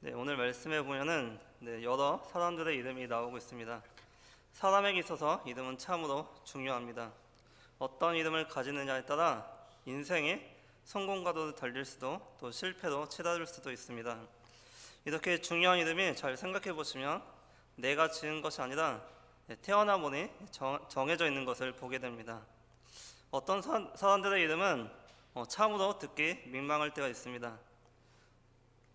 네, 오늘 말씀에 보면은 여러 사람들의 이름이 나오고 있습니다. 사람에게 있어서 이름은 참으로 중요합니다. 어떤 이름을 가지느냐에 따라 인생이 성공과도 달릴 수도 또 실패로 치달을 수도 있습니다. 이렇게 중요한 이름이 잘 생각해 보시면 내가 지은 것이 아니라 태어나 보니 정해져 있는 것을 보게 됩니다. 어떤 사람들의 이름은 참으로 듣기 민망할 때가 있습니다.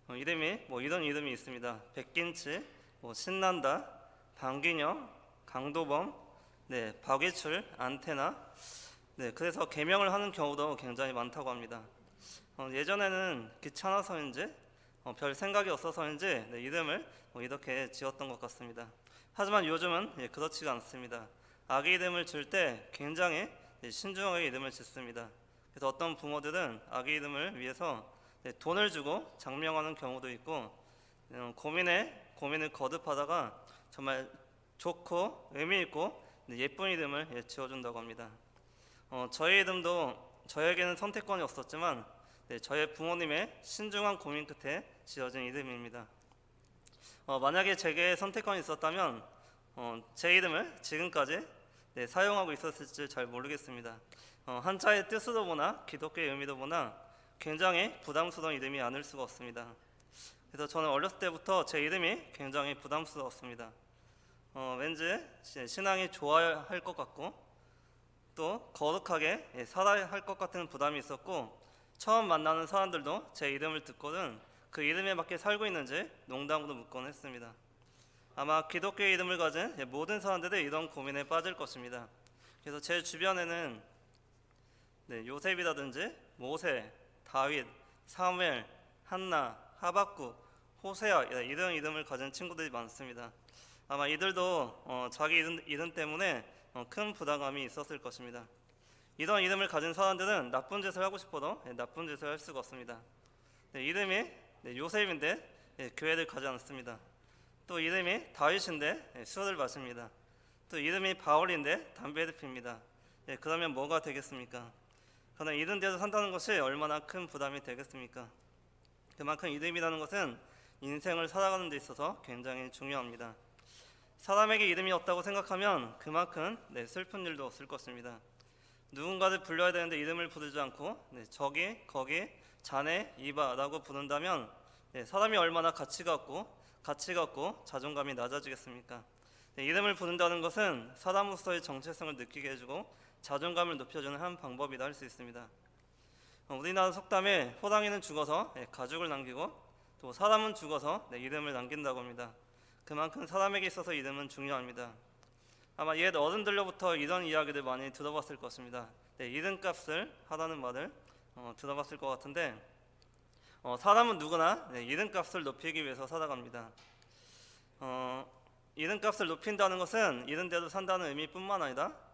이름이 이런 이름이 있습니다. 백김치, 신난다, 방기녀, 강도범, 박위출, 안테나. 그래서 개명을 하는 경우도 굉장히 많다고 합니다. 예전에는 귀찮아서인지 별 생각이 없어서인지 이름을 이렇게 지었던 것 같습니다. 하지만 요즘은 그렇지가 않습니다. 아기 이름을 줄 때 굉장히 신중하게 이름을 짓습니다. 그래서 어떤 부모들은 아기 이름을 위해서 돈을 주고 장명하는 경우도 있고, 고민을 거듭하다가 정말 좋고 의미 있고 예쁜 이름을 지어준다고 합니다. 저의 이름도 저에게는 선택권이 없었지만 저의 부모님의 신중한 고민 끝에 지어진 이름입니다. 만약에 제게 선택권이 있었다면 제 이름을 지금까지 사용하고 있었을지 잘 모르겠습니다. 한자의 뜻으로 보나 기독교의 의미로 보나 굉장히 부담스러운 이름이 아닐 수가 없습니다. 그래서 저는 어렸을 때부터 제 이름이 굉장히 부담스러웠습니다. 왠지 신앙이 좋아야 할 것 같고 또 거룩하게 살아야 할 것 같은 부담이 있었고, 처음 만나는 사람들도 제 이름을 듣고는 그 이름에 맞게 살고 있는지 농담으로 묻곤 했습니다. 아마 기독교의 이름을 가진 모든 사람들이 이런 고민에 빠질 것입니다. 그래서 제 주변에는 요셉이라든지 모세, 다윗, 사무엘, 한나, 하박국, 호세아 이런 이름을 가진 친구들이 많습니다. 아마 이들도 자기 이름 때문에 큰 부담감이 있었을 것입니다. 이런 이름을 가진 사람들은 나쁜 짓을 하고 싶어도 나쁜 짓을 할 수가 없습니다. 이름이 요셉인데 교회를 가지 않습니다. 또 이름이 다윗인데 술을 마십니다. 또 이름이 바울인데 담배를 핍니다. 그러면 뭐가 되겠습니까? 그러나 이름대로 산다는 것이 얼마나 큰 부담이 되겠습니까? 그만큼 이름이라는 것은 인생을 살아가는 데 있어서 굉장히 중요합니다. 사람에게 이름이 없다고 생각하면 그만큼 슬픈 일도 없을 것입니다. 누군가를 불러야 되는데 이름을 부르지 않고 저기, 거기, 자네, 이봐라고 부른다면 사람이 얼마나 가치가 없고 자존감이 낮아지겠습니까? 이름을 부른다는 것은 사람으로서의 정체성을 느끼게 해주고 자존감을 높여주는 한 방법이라 할 수 있습니다. 우리나라 속담에 호랑이는 죽어서 가죽을 남기고 또 사람은 죽어서 이름을 남긴다고 합니다. 그만큼 사람에게 있어서 이름은 중요합니다. 아마 옛 어른들로부터 이런 이야기를 많이 들어봤을 것입니다. 이름값을 하라는 말을 들어봤을 것 같은데, 사람은 누구나 이름값을 높이기 위해서 살아갑니다. 이름값을 높인다는 것은 이름대로 산다는 의미뿐만 아니라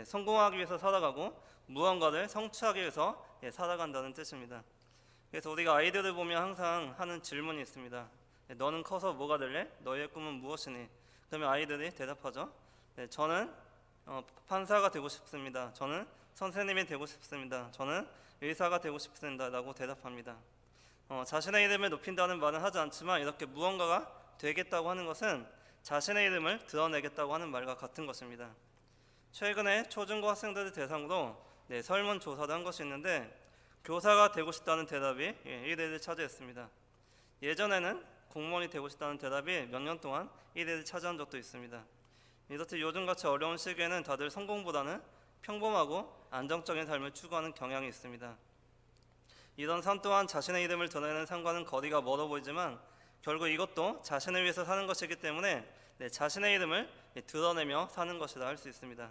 성공하기 위해서 살아가고 무언가를 성취하기 위해서 살아간다는 뜻입니다. 그래서 우리가 아이들을 보면 항상 하는 질문이 있습니다. 너는 커서 뭐가 될래? 너의 꿈은 무엇이니? 그러면 아이들이 대답하죠. 저는 판사가 되고 싶습니다. 저는 선생님이 되고 싶습니다. 저는 의사가 되고 싶습니다. 라고 대답합니다. 자신의 이름을 높인다는 말은 하지 않지만 이렇게 무언가가 되겠다고 하는 것은 자신의 이름을 드러내겠다고 하는 말과 같은 것입니다. 최근에 초중고 학생들을 대상으로 설문조사를 한 것이 있는데, 교사가 되고 싶다는 대답이 1위를 차지했습니다. 예전에는 공무원이 되고 싶다는 대답이 몇 년 동안 1위를 차지한 적도 있습니다. 이렇듯 요즘같이 어려운 시기에는 다들 성공보다는 평범하고 안정적인 삶을 추구하는 경향이 있습니다. 이런 삶 또한 자신의 이름을 드러내는 삶과는 거리가 멀어 보이지만 결국 이것도 자신을 위해서 사는 것이기 때문에 자신의 이름을 드러내며 사는 것이라 할 수 있습니다.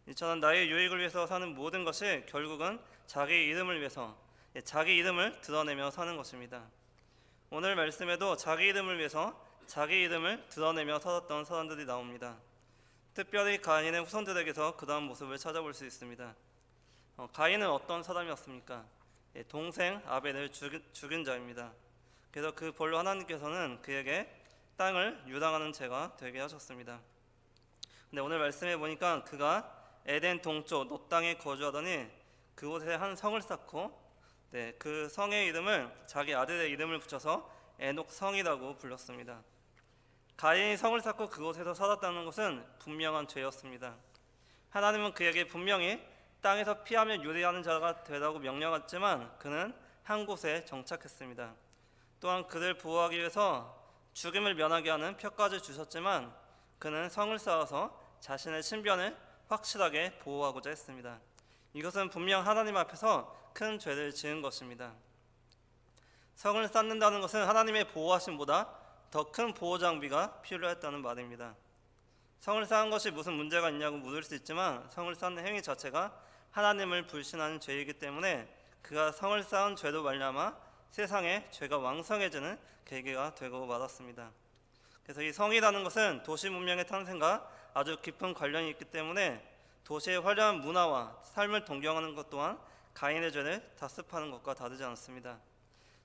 이처럼 나의 유익을 위해서 사는 모든 것이 결국은 자기 이름을 위해서 자기 이름을 드러내며 사는 것입니다. 오늘 말씀에도 자기 이름을 위해서 자기 이름을 드러내며 살았던 사람들이 나옵니다. 특별히 가인의 후손들에게서 그러한 모습을 찾아볼 수 있습니다. 가인은 어떤 사람이었습니까? 동생 아벨을 죽인 자입니다. 그래서 그 벌로 하나님께서는 그에게 땅을 유랑하는 죄가 되게 하셨습니다. 근데 오늘 말씀해 보니까 그가 에덴 동쪽 롯 땅에 거주하더니 그곳에 한 성을 쌓고 그 성의 이름을 자기 아들의 이름을 붙여서 에녹 성이라고 불렀습니다. 가인이 성을 쌓고 그곳에서 살았다는 것은 분명한 죄였습니다. 하나님은 그에게 분명히 땅에서 피하며 유리하는 자가 되라고 명령했지만 그는 한 곳에 정착했습니다. 또한 그를 보호하기 위해서 죽임을 면하게 하는 표까지 주셨지만 그는 성을 쌓아서 자신의 신변을 확실하게 보호하고자 했습니다. 이것은 분명 하나님 앞에서 큰 죄를 지은 것입니다. 성을 쌓는다는 것은 하나님의 보호하심보다 더 큰 보호 장비가 필요했다는 말입니다. 성을 쌓은 것이 무슨 문제가 있냐고 물을 수 있지만 성을 쌓는 행위 자체가 하나님을 불신하는 죄이기 때문에 그가 성을 쌓은 죄로 말미암아 세상에 죄가 왕성해지는 계기가 되고 말았습니다. 그래서 이 성이라는 것은 도시 문명의 탄생과 아주 깊은 관련이 있기 때문에 도시의 화려한 문화와 삶을 동경하는 것 또한 가인의 죄를 답습하는 것과 다르지 않습니다.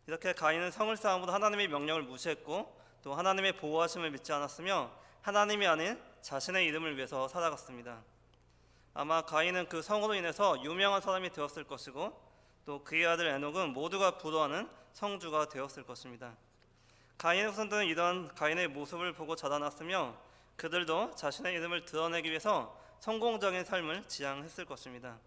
이렇게 가인은 성을 쌓음으로 하나님의 명령을 무시했고 또 하나님의 보호하심을 믿지 않았으며 하나님이 아닌 자신의 이름을 위해서 살아갔습니다. 아마 가인은 그 성으로 인해서 유명한 사람이 되었을 것이고 또 그의 아들 에녹은 모두가 부러워하는 성주가 되었을 것입니다. 가인의 후손들은 이러한 가인의 모습을 보고 자라났으며 그들도 자신의 이름을 드러내기 위해서 성공적인 삶을 지향했을 것입니다.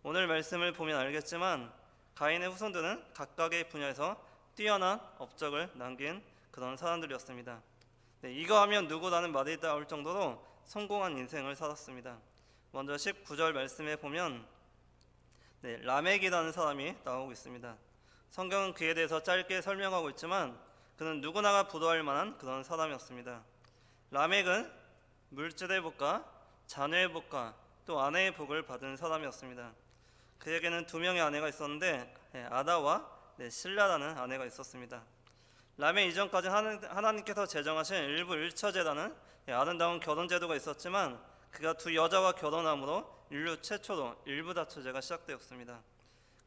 오늘 말씀을 보면 알겠지만 가인의 후손들은 각각의 분야에서 뛰어난 업적을 남긴 그런 사람들이었습니다. 이거 하면 누구라는 말이 나올 정도로 성공한 인생을 살았습니다. 먼저 19절 말씀에 보면 라멕이라는 사람이 나오고 있습니다. 성경은 그에 대해서 짧게 설명하고 있지만 그는 누구나가 부러워할 만한 그런 사람이었습니다. 라멕은 물질의 복과 자녀의 복과 또 아내의 복을 받은 사람이었습니다. 그에게는 두 명의 아내가 있었는데 아다와 실라라는 아내가 있었습니다. 라멕 이전까지 하나님께서 제정하신 일부 일처제라는 아름다운 결혼제도가 있었지만 그가 두 여자와 결혼함으로 인류 최초로 일부다처제가 시작되었습니다.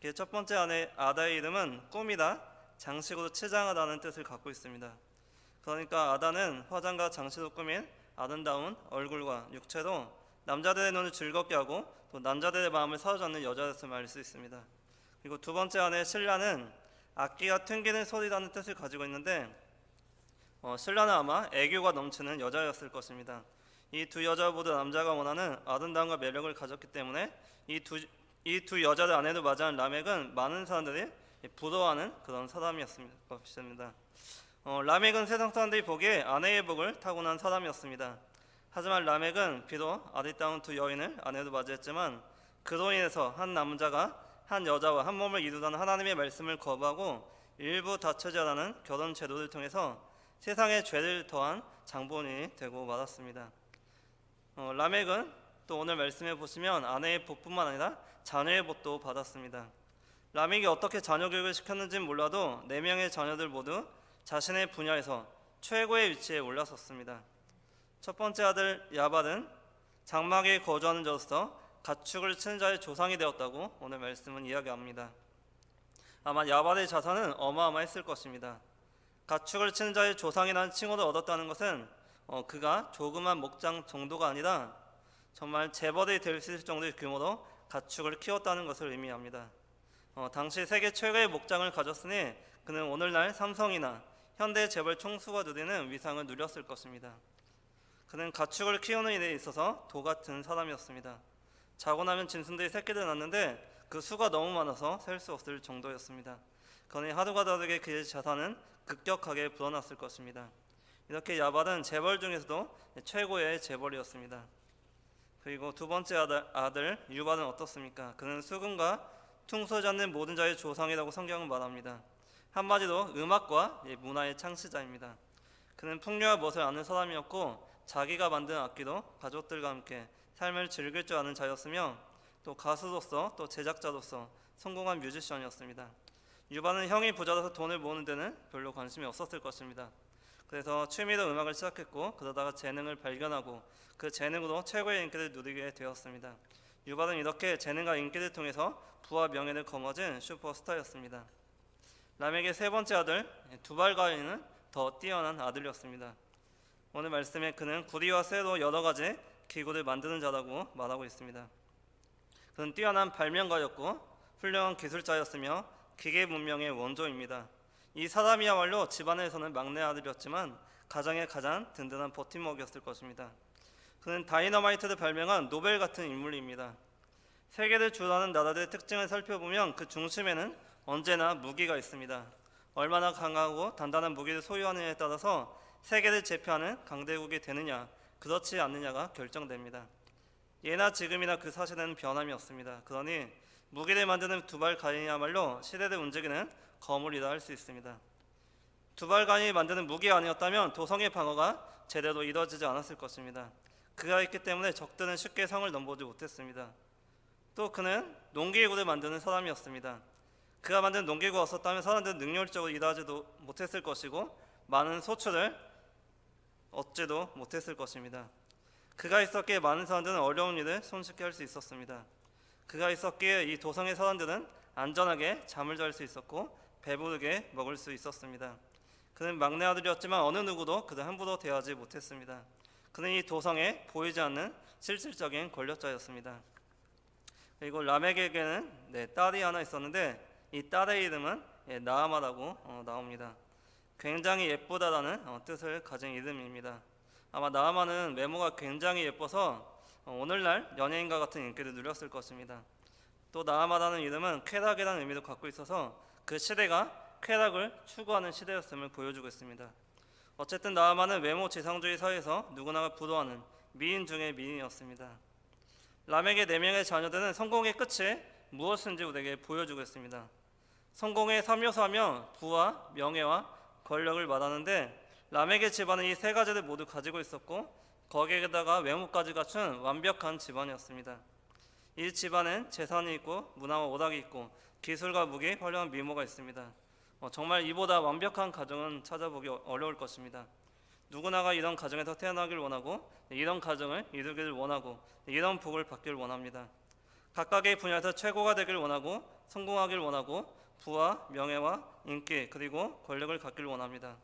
그의 첫 번째 아내 아다의 이름은 꿈이다, 장식으로 치장하다는 뜻을 갖고 있습니다. 그러니까 아다는 화장과 장식으로 꾸민 아름다운 얼굴과 육체로 남자들의 눈을 즐겁게 하고 또 남자들의 마음을 사로잡는 여자였음을 알 수 있습니다. 그리고 두 번째 아내 실라는 악기가 튕기는 소리라는 뜻을 가지고 있는데 실라는 아마 애교가 넘치는 여자였을 것입니다. 이 두 여자 모두 남자가 원하는 아름다움과 매력을 가졌기 때문에 이 두 여자를 아내로 맞이한 라멕은 많은 사람들이 부러워하는 그런 사람이었습니다. 라멕은 세상 사람들이 보기에 아내의 복을 타고난 사람이었습니다. 하지만 라멕은 비록 아리따운 두 여인을 아내로 맞이했지만 그로 인해서 한 남자가 한 여자와 한 몸을 이루라는 하나님의 말씀을 거부하고 일부 다처제라는 결혼 제도를 통해서 세상에 죄를 더한 장본인이 되고 말았습니다. 라멕은 또 오늘 말씀에 보시면 아내의 복뿐만 아니라 자녀의 복도 받았습니다. 라멕이 어떻게 자녀 교육을 시켰는지는 몰라도 4명의 자녀들 모두 자신의 분야에서 최고의 위치에 올라섰습니다. 첫 번째 아들 야발은 장막에 거주하는 자로서 가축을 치는 자의 조상이 되었다고 오늘 말씀은 이야기합니다. 아마 야발의 자산은 어마어마했을 것입니다. 가축을 치는 자의 조상이라는 칭호를 얻었다는 것은 그가 조그만 목장 정도가 아니라 정말 재벌이 될 수 있을 정도의 규모로 가축을 키웠다는 것을 의미합니다. 당시 세계 최고의 목장을 가졌으니 그는 오늘날 삼성이나 현대 재벌 총수가 누리는 위상을 누렸을 것입니다. 그는 가축을 키우는 일에 있어서 도 같은 사람이었습니다. 자고 나면 짐승들이 새끼를 낳는데 그 수가 너무 많아서 셀 수 없을 정도였습니다. 그러니 하루가 다르게 그의 자산은 급격하게 불어났을 것입니다. 이렇게 야발은 재벌 중에서도 최고의 재벌이었습니다. 그리고 두 번째 아들 유발은 어떻습니까? 그는 수금과 퉁소지 않는 모든 자의 조상이라고 성경은 말합니다. 한마디로 음악과 문화의 창시자입니다. 그는 풍류와 멋을 아는 사람이었고 자기가 만든 악기로 가족들과 함께 삶을 즐길 줄 아는 자였으며 또 가수로서 또 제작자로서 성공한 뮤지션이었습니다. 유발은 형이 부자라서 돈을 모으는 데는 별로 관심이 없었을 것입니다. 그래서 취미로 음악을 시작했고 그러다가 재능을 발견하고 그 재능으로 최고의 인기를 누리게 되었습니다. 유발은 이렇게 재능과 인기를 통해서 부와 명예를 거머쥔 슈퍼스타였습니다. 라멕의 세 번째 아들 두발가인은 더 뛰어난 아들이었습니다. 오늘 말씀에 그는 구리와 쇠로 여러 가지 기구를 만드는 자라고 말하고 있습니다. 그는 뛰어난 발명가였고 훌륭한 기술자였으며 기계 문명의 원조입니다. 이 사람이야말로 집안에서는 막내 아들이었지만 가정의 가장 든든한 버팀목이었을 것입니다. 그는 다이너마이트를 발명한 노벨 같은 인물입니다. 세계를 주도하는 나라들의 특징을 살펴보면 그 중심에는 언제나 무기가 있습니다. 얼마나 강하고 단단한 무기를 소유하느냐에 따라서 세계를 제패하는 강대국이 되느냐, 그렇지 않느냐가 결정됩니다. 예나 지금이나 그 사실은 변함이 없습니다. 그러니 무기를 만드는 두발가인이야말로 시대를 움직이는 거물이라 할 수 있습니다. 두발가인이 만드는 무기가 아니었다면 도성의 방어가 제대로 이루어지지 않았을 것입니다. 그가 있기 때문에 적들은 쉽게 성을 넘보지 못했습니다. 또 그는 농기구를 만드는 사람이었습니다. 그가 만든 농기구가 없었다면 사람들은 능률적으로 일하지도 못했을 것이고 많은 소출을 얻지도 못했을 것입니다. 그가 있었기에 많은 사람들은 어려운 일을 손쉽게 할 수 있었습니다. 그가 있었기에 이 도성의 사람들은 안전하게 잠을 잘 수 있었고 배부르게 먹을 수 있었습니다. 그는 막내 아들이었지만 어느 누구도 그를 함부로 대하지 못했습니다. 그는 이 도성에 보이지 않는 실질적인 권력자였습니다. 그리고 라멕에게는 딸이 하나 있었는데 이 딸의 이름은 나아마라고 나옵니다. 굉장히 예쁘다라는 뜻을 가진 이름입니다. 아마 나아마는 외모가 굉장히 예뻐서 오늘날 연예인과 같은 인기를 누렸을 것입니다. 또 나아마라는 이름은 쾌락이라는 의미도 갖고 있어서 그 시대가 쾌락을 추구하는 시대였음을 보여주고 있습니다. 어쨌든 나아마는 외모 지상주의 사회에서 누구나 부러워하는 미인 중의 미인이었습니다. 라멕의 4명의 자녀들은 성공의 끝이 무엇인지 우리에게 보여주고 있습니다. 성공의 3요소하며 부와 명예와 권력을 말하는데 라멕의 집안은 이 3가지를 모두 가지고 있었고 거기에다가 외모까지 갖춘 완벽한 집안이었습니다. 이 집안은 재산이 있고 문화와 오락이 있고 기술과 무기, 화려한 미모가 있습니다. 정말 이보다 완벽한 가정은 찾아보기 어려울 것입니다. 누구나가 이런 가정에서 태어나길 원하고 이런 가정을 이루기를 원하고 이런 복을 받기를 원합니다. 각각의 분야에서 최고가 되길 원하고 성공하길 원하고 부와 명예와 인기 그리고 권력을 갖기를 원합니다.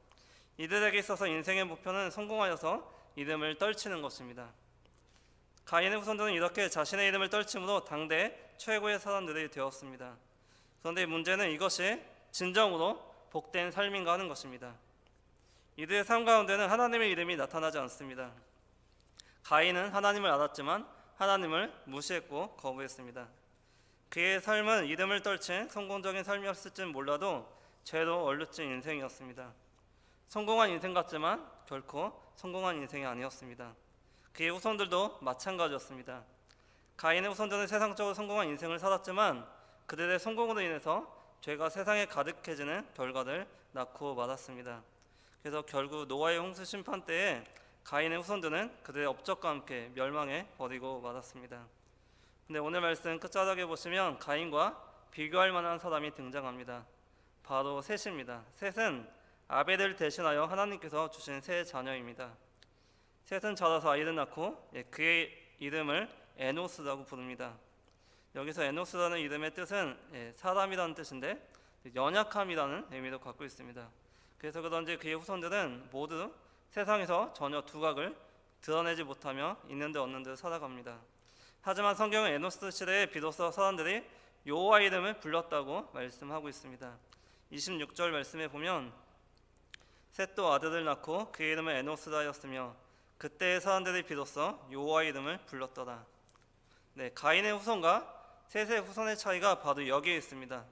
이들에게 있어서 인생의 목표는 성공하여서 이름을 떨치는 것입니다. 가인의 후손들은 이렇게 자신의 이름을 떨침으로 당대 최고의 사람들이 되었습니다. 그런데 문제는 이것이 진정으로 복된 삶인가 하는 것입니다. 이들의 삶 가운데는 하나님의 이름이 나타나지 않습니다. 가인은 하나님을 알았지만 하나님을 무시했고 거부했습니다. 그의 삶은 이름을 떨친 성공적인 삶이었을지는 몰라도 죄로 얼룩진 인생이었습니다. 성공한 인생 같지만 결코 성공한 인생이 아니었습니다. 그의 후손들도 마찬가지였습니다. 가인의 후손들은 세상적으로 성공한 인생을 살았지만 그들의 성공으로 인해서 죄가 세상에 가득해지는 결과를 낳고 말았습니다. 그래서 결국 노아의 홍수 심판 때에 가인의 후손들은 그들의 업적과 함께 멸망해 버리고 말았습니다. 근데 오늘 말씀 끝자락에 보시면 가인과 비교할 만한 사람이 등장합니다. 바로 셋입니다. 셋은 아벨을 대신하여 하나님께서 주신 세 자녀입니다. 셋은 자라서 아이를 낳고 그의 이름을 에노스라고 부릅니다. 여기서 에노스라는 이름의 뜻은 사람이라는 뜻인데 연약함이라는 의미도 갖고 있습니다. 그래서 그런지 그의 후손들은 모두 세상에서 전혀 두각을 드러내지 못하며 있는 데 없는 데 살아갑니다. 하지만 성경은 에노스 시대에 비로소 사람들이 여호와 이름을 불렀다고 말씀하고 있습니다. 26절 말씀에 보면 셋도 아들을 낳고 그의 이름을 에노스라 하였으며 그때의 사람들이 비로소 여호와 이름을 불렀더라. 가인의 후손과 셋의 후손의 차이가 바로 여기에 있습니다.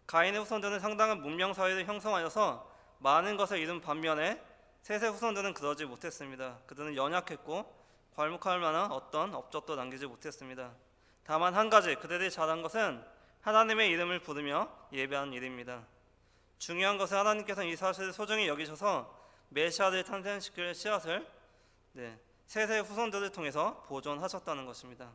가인의 후손들은 상당한 문명 사회를 형성하여서 많은 것을 이룬 반면에 셋의 후손들은 그러지 못했습니다. 그들은 연약했고 괄목할 만한 어떤 업적도 남기지 못했습니다. 다만 한 가지 그들이 잘한 것은 하나님의 이름을 부르며 예배한 일입니다. 중요한 것은 하나님께서는 이 사실을 소중히 여기셔서 메시아를 탄생시킬 씨앗을 셋의 후손들을 통해서 보존하셨다는 것입니다.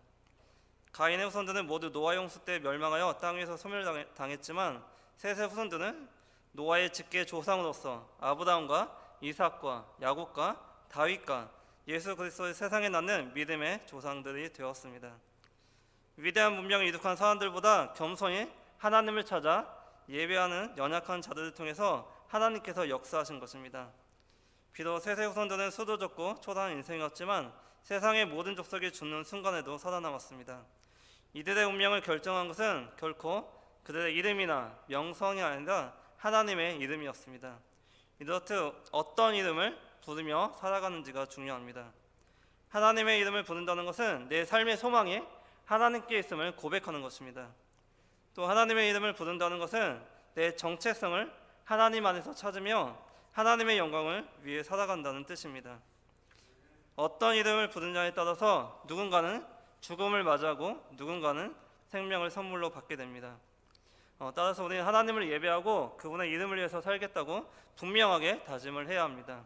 가인의 후손들은 모두 노아 홍수 때 멸망하여 땅 위에서 소멸당했지만 셋의 후손들은 노아의 직계 조상으로서 아브라함과 이삭과 야곱과 다윗과 예수 그리스도의 세상에 낳는 믿음의 조상들이 되었습니다. 위대한 문명을 이룩한 사람들보다 겸손히 하나님을 찾아 예배하는 연약한 자들을 통해서 하나님께서 역사하신 것입니다. 비록 셋의 후손들은 수도 좁고 초라한 인생이었지만 세상의 모든 족속이 죽는 순간에도 살아남았습니다. 이들의 운명을 결정한 것은 결코 그들의 이름이나 명성이 아니라 하나님의 이름이었습니다. 이렇듯 어떤 이름을 부르며 살아가는지가 중요합니다. 하나님의 이름을 부른다는 것은 내 삶의 소망이 하나님께 있음을 고백하는 것입니다. 또 하나님의 이름을 부른다는 것은 내 정체성을 하나님 안에서 찾으며 하나님의 영광을 위해 살아간다는 뜻입니다. 어떤 이름을 부르냐에 따라서 누군가는 죽음을 맞이하고 누군가는 생명을 선물로 받게 됩니다. 따라서 우리는 하나님을 예배하고 그분의 이름을 위해서 살겠다고 분명하게 다짐을 해야 합니다.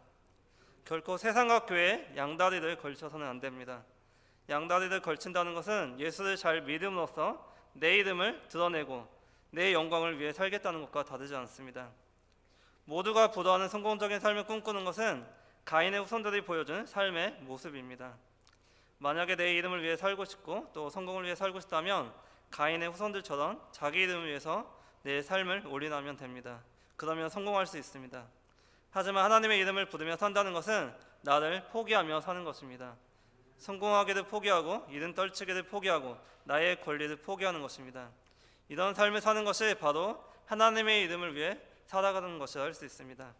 결코 세상과 교회에 양다리를 걸쳐서는 안 됩니다. 양다리를 걸친다는 것은 예수를 잘 믿음으로써 내 이름을 드러내고 내 영광을 위해 살겠다는 것과 다르지 않습니다. 모두가 부러워하는 성공적인 삶을 꿈꾸는 것은 가인의 후손들이 보여준 삶의 모습입니다. 만약에 내 이름을 위해 살고 싶고 또 성공을 위해 살고 싶다면 가인의 후손들처럼 자기 이름을 위해서 내 삶을 올인하면 됩니다. 그러면 성공할 수 있습니다. 하지만 하나님의 이름을 부르며 산다는 것은 나를 포기하며 사는 것입니다. 성공하기를 포기하고 이름 떨치기를 포기하고 나의 권리를 포기하는 것입니다. 이런 삶을 사는 것이 바로 하나님의 이름을 위해 살아가는 것이라 할 수 있습니다.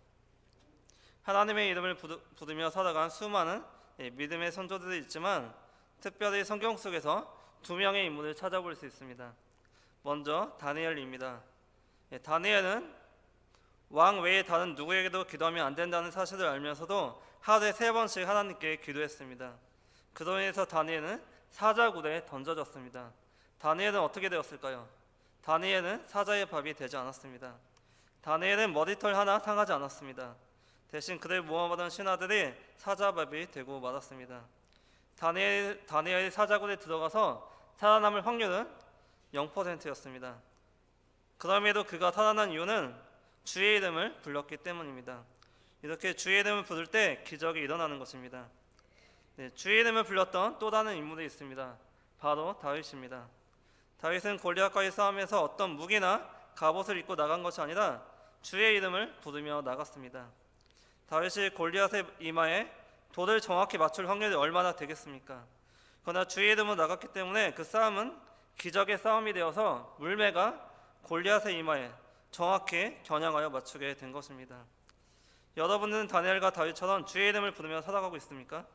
하나님의 이름을 부르며 살아간 수많은 믿음의 선조들이 있지만 특별히 성경 속에서 두 명의 인물을 찾아볼 수 있습니다. 먼저 다니엘입니다. 다니엘은 왕 외에 다른 누구에게도 기도하면 안 된다는 사실을 알면서도 하루에 3번씩 하나님께 기도했습니다. 그로 인해서 다니엘은 사자굴에 던져졌습니다. 다니엘은 어떻게 되었을까요? 다니엘은 사자의 밥이 되지 않았습니다. 다니엘은 머리털 하나 상하지 않았습니다. 대신 그를 모함하던 신하들이 사자밥이 되고 말았습니다. 다니엘이 사자굴에 들어가서 살아남을 확률은 0%였습니다. 그럼에도 그가 살아난 이유는 주의 이름을 불렀기 때문입니다. 이렇게 주의 이름을 부를 때 기적이 일어나는 것입니다. 주의 이름을 불렀던 또 다른 인물이 있습니다. 바로 다윗입니다. 다윗은 골리앗과의 싸움에서 어떤 무기나 갑옷을 입고 나간 것이 아니라 주의 이름을 부르며 나갔습니다. 다윗이 골리앗의 이마에 돌을 정확히 맞출 확률이 얼마나 되겠습니까? 그러나 주의 이름으로 나갔기 때문에 그 싸움은 기적의 싸움이 되어서 물매가 골리앗의 이마에 정확히 겨냥하여 맞추게 된 것입니다. 여러분은 다니엘과 다윗처럼 주의 이름을 부르며 살아가고 있습니까?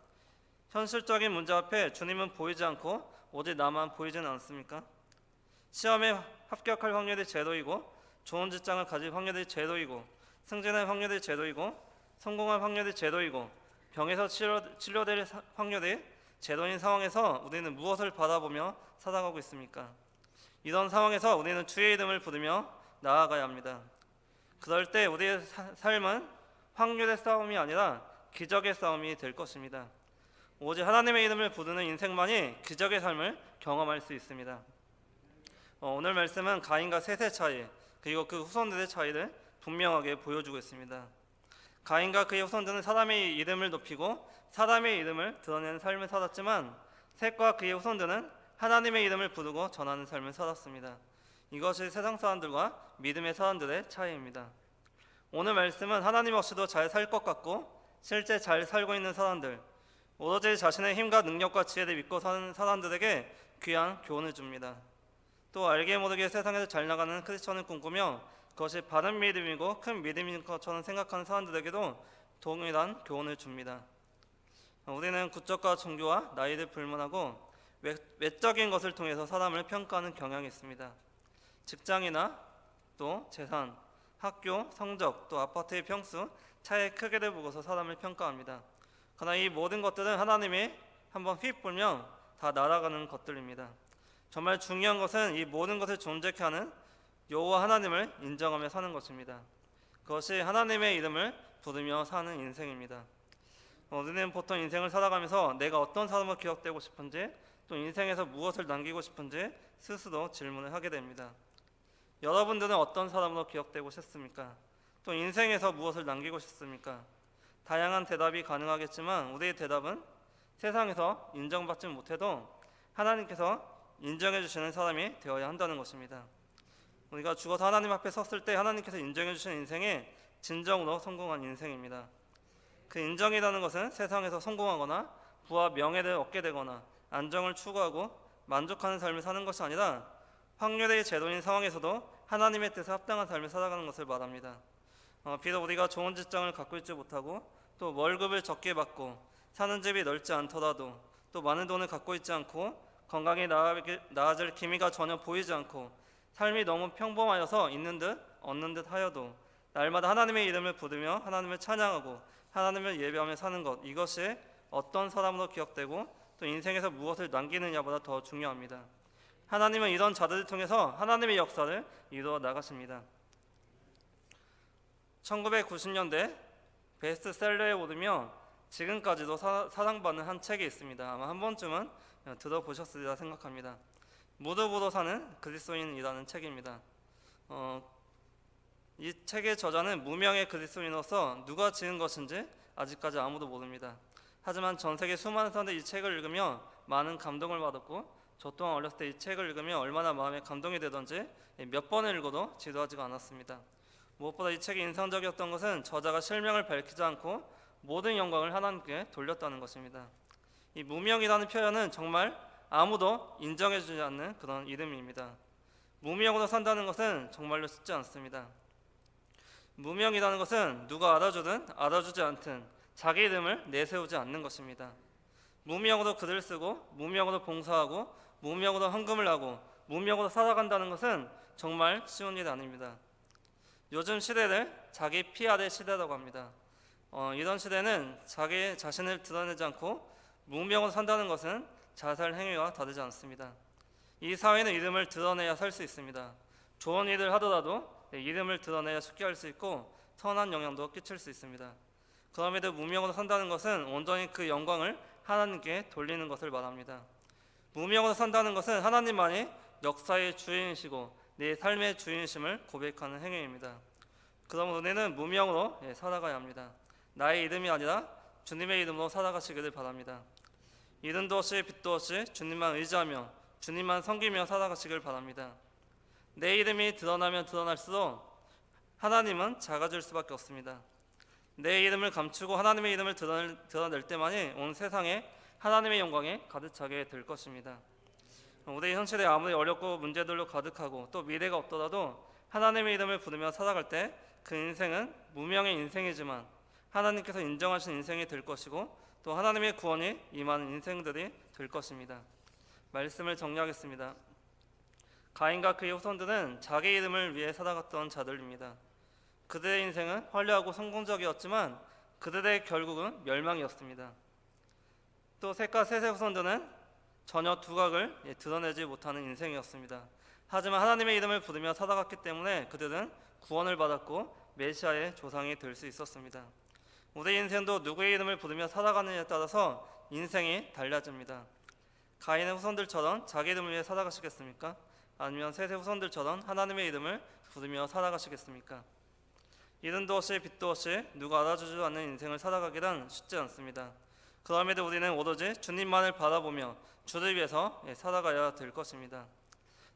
현실적인 문제 앞에 주님은 보이지 않고 오직 나만 보이지는 않습니까? 시험에 합격할 확률이 제로이고 좋은 직장을 가질 확률이 제로이고 승진할 확률이 제로이고 성공할 확률이 제로이고 병에서 치료될 확률이 제로인 상황에서 우리는 무엇을 바라보며 살아가고 있습니까? 이런 상황에서 우리는 주의 이름을 부르며 나아가야 합니다. 그럴 때 우리의 삶은 확률의 싸움이 아니라 기적의 싸움이 될 것입니다. 오직 하나님의 이름을 부르는 인생만이 기적의 삶을 경험할 수 있습니다. 오늘 말씀은 가인과 셋의 차이 그리고 그 후손들의 차이를 분명하게 보여주고 있습니다. 가인과 그의 후손들은 사람의 이름을 높이고 사람의 이름을 드러내는 삶을 살았지만 셋과 그의 후손들은 하나님의 이름을 부르고 전하는 삶을 살았습니다. 이것이 세상 사람들과 믿음의 사람들의 차이입니다. 오늘 말씀은 하나님 없이도 잘 살 것 같고 실제 잘 살고 있는 사람들, 오로지 자신의 힘과 능력과 지혜를 믿고 사는 사람들에게 귀한 교훈을 줍니다. 또 알게 모르게 세상에서 잘 나가는 크리스천을 꿈꾸며 그것이 바른 믿음이고 큰 믿음인 것처럼 생각하는 사람들에게도 동일한 교훈을 줍니다. 우리는 국적과 종교와 나이를 불문하고 외적인 것을 통해서 사람을 평가하는 경향이 있습니다. 직장이나 또 재산, 학교, 성적, 또 아파트의 평수, 차의 크기를 보고서 사람을 평가합니다. 그러나 이 모든 것들은 하나님이 한번 휙 불면 다 날아가는 것들입니다. 정말 중요한 것은 이 모든 것을 존재케 하는 여호와 하나님을 인정하며 사는 것입니다. 그것이 하나님의 이름을 부르며 사는 인생입니다. 우리는 보통 인생을 살아가면서 내가 어떤 사람으로 기억되고 싶은지 또 인생에서 무엇을 남기고 싶은지 스스로 질문을 하게 됩니다. 여러분들은 어떤 사람으로 기억되고 싶습니까? 또 인생에서 무엇을 남기고 싶습니까? 다양한 대답이 가능하겠지만 우리의 대답은 세상에서 인정받지 못해도 하나님께서 인정해 주시는 사람이 되어야 한다는 것입니다. 우리가 죽어서 하나님 앞에 섰을 때 하나님께서 인정해 주시는 인생이 진정으로 성공한 인생입니다. 그 인정이라는 것은 세상에서 성공하거나 부와 명예를 얻게 되거나 안정을 추구하고 만족하는 삶을 사는 것이 아니라 확률의 제도인 상황에서도 하나님의 뜻에 합당한 삶을 살아가는 것을 말합니다. 비록 우리가 좋은 직장을 갖고 있지 못하고 또 월급을 적게 받고 사는 집이 넓지 않더라도 또 많은 돈을 갖고 있지 않고 건강이 나아질 기미가 전혀 보이지 않고 삶이 너무 평범하여서 있는 듯 없는 듯 하여도 날마다 하나님의 이름을 부르며 하나님을 찬양하고 하나님을 예배하며 사는 것, 이것이 어떤 사람으로 기억되고 또 인생에서 무엇을 남기느냐보다 더 중요합니다. 하나님은 이런 자들을 통해서 하나님의 역사를 이루어 나가십니다. 1990년대 베스트셀러에 오르며 지금까지도 사랑받는 한 책이 있습니다. 아마 한 번쯤은 들어보셨으리라 생각합니다. 무릎으로 사는 그리스도인이라는 책입니다. 이 책의 저자는 무명의 그리스도인으로서 누가 지은 것인지 아직까지 아무도 모릅니다. 하지만 전 세계 수많은 사람들이 이 책을 읽으며 많은 감동을 받았고 저 또한 어렸을 때 이 책을 읽으며 얼마나 마음에 감동이 되던지 몇 번을 읽어도 지루하지가 않았습니다. 무엇보다 이 책이 인상적이었던 것은 저자가 실명을 밝히지 않고 모든 영광을 하나님께 돌렸다는 것입니다. 이 무명이라는 표현은 정말 아무도 인정해주지 않는 그런 이름입니다. 무명으로 산다는 것은 정말로 쉽지 않습니다. 무명이라는 것은 누가 알아주든 알아주지 않든 자기 이름을 내세우지 않는 것입니다. 무명으로 글을 쓰고 무명으로 봉사하고 무명으로 헌금을 하고 무명으로 살아간다는 것은 정말 쉬운 일이 아닙니다. 요즘 시대를 자기 PR의 시대라고 합니다. 이런 시대는 자기 자신을 드러내지 않고 무명으로 산다는 것은 자살 행위와 다르지 않습니다. 이 사회는 이름을 드러내야 살 수 있습니다. 좋은 일을 하더라도 이름을 드러내야 쉽게 할 수 있고 선한 영향도 끼칠 수 있습니다. 그럼에도 무명으로 산다는 것은 온전히 그 영광을 하나님께 돌리는 것을 말합니다. 무명으로 산다는 것은 하나님만이 역사의 주인이시고 내 삶의 주인이심을 고백하는 행위입니다. 그럼 우리는 무명으로 살아가야 합니다. 나의 이름이 아니라 주님의 이름으로 살아가시기를 바랍니다. 이름도 없이 빛도 없이 주님만 의지하며 주님만 섬기며 살아가시길 바랍니다. 내 이름이 드러나면 드러날수록 하나님은 작아질 수밖에 없습니다. 내 이름을 감추고 하나님의 이름을 드러낼 때만이 온 세상에 하나님의 영광이 가득 차게 될 것입니다. 우리 현실에 아무리 어렵고 문제들로 가득하고 또 미래가 없더라도 하나님의 이름을 부르며 살아갈 때 그 인생은 무명의 인생이지만 하나님께서 인정하신 인생이 될 것이고 또 하나님의 구원이 임하는 인생들이 될 것입니다. 말씀을 정리하겠습니다. 가인과 그의 후손들은 자기 이름을 위해 살아갔던 자들입니다. 그들의 인생은 화려하고 성공적이었지만 그들의 결국은 멸망이었습니다. 또 셋과 셋의 후손들은 전혀 두각을 드러내지 못하는 인생이었습니다. 하지만 하나님의 이름을 부르며 살아갔기 때문에 그들은 구원을 받았고 메시아의 조상이 될 수 있었습니다. 우리 인생도 누구의 이름을 부르며 살아가느냐에 따라서 인생이 달라집니다. 가인의 후손들처럼 자기 이름을 위해 살아가시겠습니까? 아니면 셋의 후손들처럼 하나님의 이름을 부르며 살아가시겠습니까? 이름도 없이 빛도 없이 누가 알아주지 않는 인생을 살아가기란 쉽지 않습니다. 그럼에도 우리는 오로지 주님만을 바라보며 주를 위해서 살아가야 될 것입니다.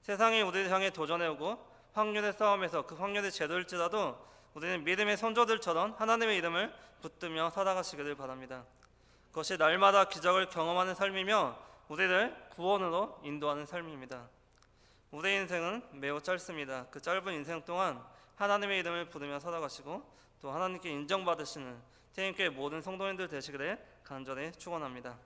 세상이 우리를 향해 도전해오고 확률의 싸움에서 그 확률이 제로일지라도 우리는 믿음의 선조들처럼 하나님의 이름을 붙들며 살아가시기를 바랍니다. 그것이 날마다 기적을 경험하는 삶이며 우리를 구원으로 인도하는 삶입니다. 우리의 인생은 매우 짧습니다. 그 짧은 인생 동안 하나님의 이름을 부르며 살아가시고 또 하나님께 인정받으시는 태인교회 모든 성도님들 되시기를 간절히 축원합니다.